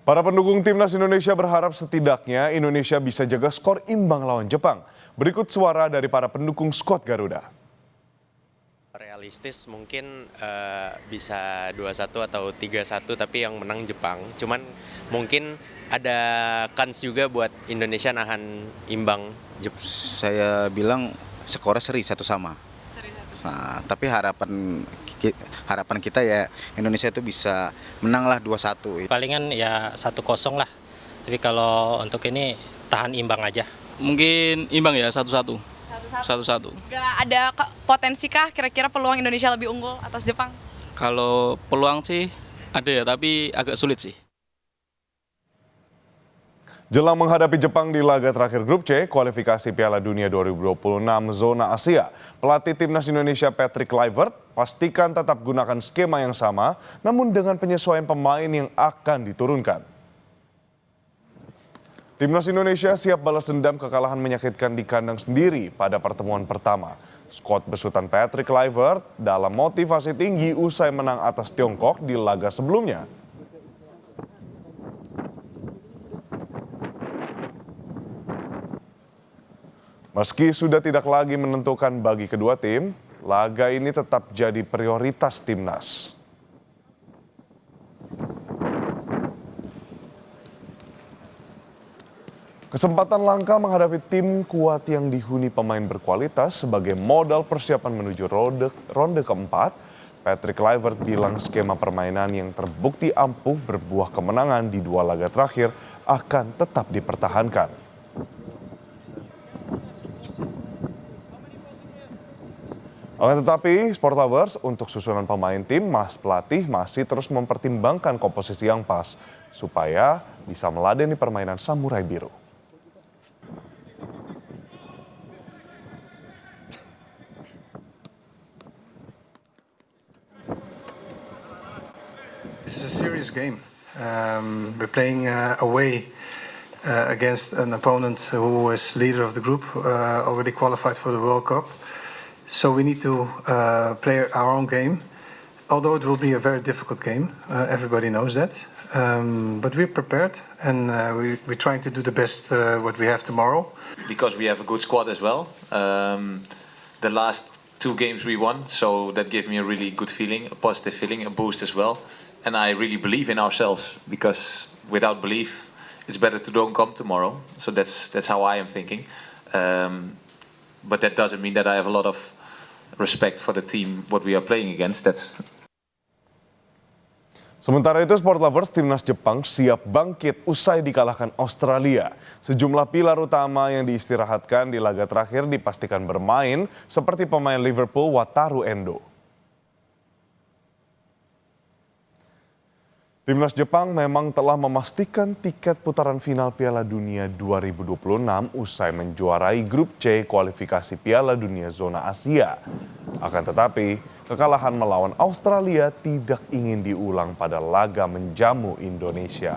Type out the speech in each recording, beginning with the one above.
Para pendukung timnas Indonesia berharap setidaknya Indonesia bisa jaga skor imbang lawan Jepang. Berikut suara dari para pendukung skuad Garuda. Realistis mungkin bisa 2-1 atau 3-1, tapi yang menang Jepang. Cuman mungkin ada kans juga buat Indonesia nahan imbang Jepang. Saya bilang skornya seri satu sama. Nah, tapi harapan kita ya Indonesia itu bisa menang lah 2-1. Palingan ya 1-0 lah. Tapi kalau untuk ini tahan imbang aja. Mungkin imbang ya 1-1. 1-1. Gak ada potensi kah kira-kira peluang Indonesia lebih unggul atas Jepang? Kalau peluang sih ada ya, tapi agak sulit sih. Jelang menghadapi Jepang di laga terakhir grup C, kualifikasi Piala Dunia 2026 zona Asia, pelatih timnas Indonesia Patrick Kluivert pastikan tetap gunakan skema yang sama, namun dengan penyesuaian pemain yang akan diturunkan. Timnas Indonesia siap balas dendam kekalahan menyakitkan di kandang sendiri pada pertemuan pertama. Skuad besutan Patrick Kluivert dalam motivasi tinggi usai menang atas Tiongkok di laga sebelumnya. Meski sudah tidak lagi menentukan bagi kedua tim, laga ini tetap jadi prioritas timnas. Kesempatan langka menghadapi tim kuat yang dihuni pemain berkualitas sebagai modal persiapan menuju ronde keempat, Patrick Kluivert bilang skema permainan yang terbukti ampuh berbuah kemenangan di dua laga terakhir akan tetap dipertahankan. Akan tetapi, Sport Lovers, untuk susunan pemain tim, pelatih masih terus mempertimbangkan komposisi yang pas supaya bisa meladeni permainan Samurai Biru. This is a serious game. We're playing away against an opponent who was leader of the group, already qualified for the World Cup. So we need to play our own game, although it will be a very difficult game. Everybody knows that. But we're prepared, and we're trying to do the best what we have tomorrow. Because we have a good squad as well. The last two games we won, so that gave me a really good feeling, a positive feeling, a boost as well. And I really believe in ourselves, because without belief, it's better to don't come tomorrow. So that's how I am thinking. But that doesn't mean that I have a lot of respect for the team what we are playing against. Sementara itu, Sport Lovers timnas Jepang siap bangkit usai dikalahkan Australia. Sejumlah pilar utama yang diistirahatkan di laga terakhir dipastikan bermain seperti pemain Liverpool Wataru Endo. Timnas Jepang memang telah memastikan tiket putaran final Piala Dunia 2026 usai menjuarai grup C kualifikasi Piala Dunia zona Asia. Akan tetapi, kekalahan melawan Australia tidak ingin diulang pada laga menjamu Indonesia.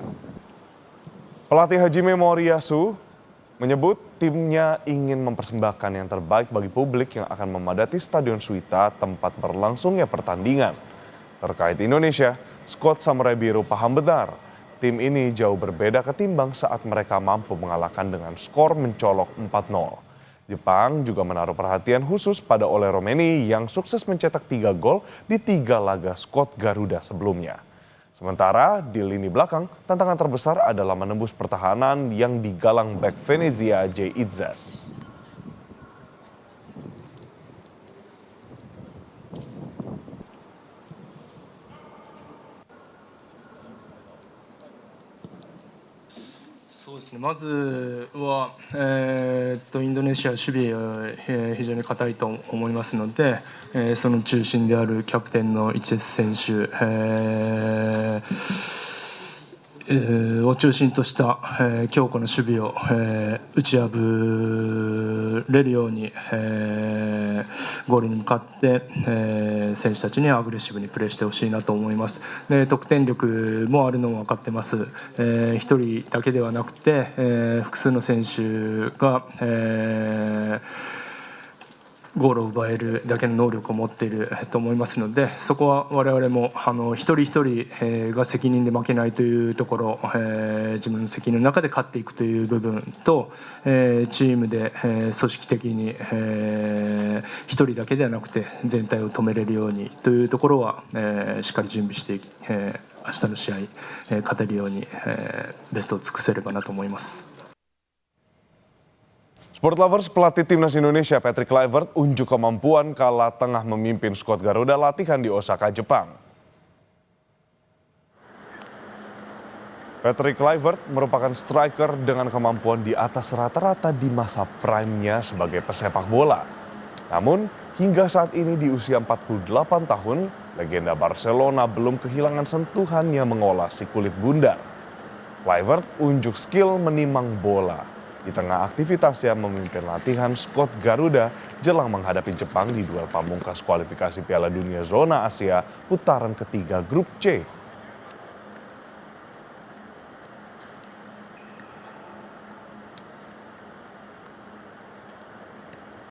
Pelatih Hajime Moriyasu menyebut timnya ingin mempersembahkan yang terbaik bagi publik yang akan memadati Stadion Suita tempat berlangsungnya pertandingan. Terkait Indonesia, skuad Samurai Biru paham benar, tim ini jauh berbeda ketimbang saat mereka mampu mengalahkan dengan skor mencolok 4-0. Jepang juga menaruh perhatian khusus pada Ole Romeni yang sukses mencetak 3 gol di 3 laga skuad Garuda sebelumnya. Sementara di lini belakang, tantangan terbesar adalah menembus pertahanan yang digalang bek Venezia J. Itzas.まずは、インドネシア守備は、非常に堅いと思いますので、その中心であるキャプテンのイチェス選手、を中心とした、強固な守備を、打ち破れるように、ゴールに向かって、選手たちにアグレッシブにプレーしてほしいなと思います。で、得点力もあるのも分かってます。1人だけではなくて、複数の選手が、ゴールを奪えるだけの能力を持っていると思いますので、そこは我々も一人一人が責任で負けないというところ、自分の責任の中で勝っていくという部分と、チームで組織的に一人だけではなくて全体を止めれるようにというところはしっかり準備して、明日の試合勝てるようにベストを尽くせればなと思います。Sport Lovers, pelatih timnas Indonesia Patrick Kluivert unjuk kemampuan kala tengah memimpin skuad Garuda latihan di Osaka, Jepang. Patrick Kluivert merupakan striker dengan kemampuan di atas rata-rata di masa prime-nya sebagai pesepak bola. Namun, hingga saat ini di usia 48 tahun, legenda Barcelona belum kehilangan sentuhan yang mengolah si kulit bundar. Kluivert unjuk skill menimang bola di tengah aktivitasnya memimpin latihan skuad Garuda jelang menghadapi Jepang di duel pamungkas kualifikasi Piala Dunia Zona Asia putaran ketiga Grup C.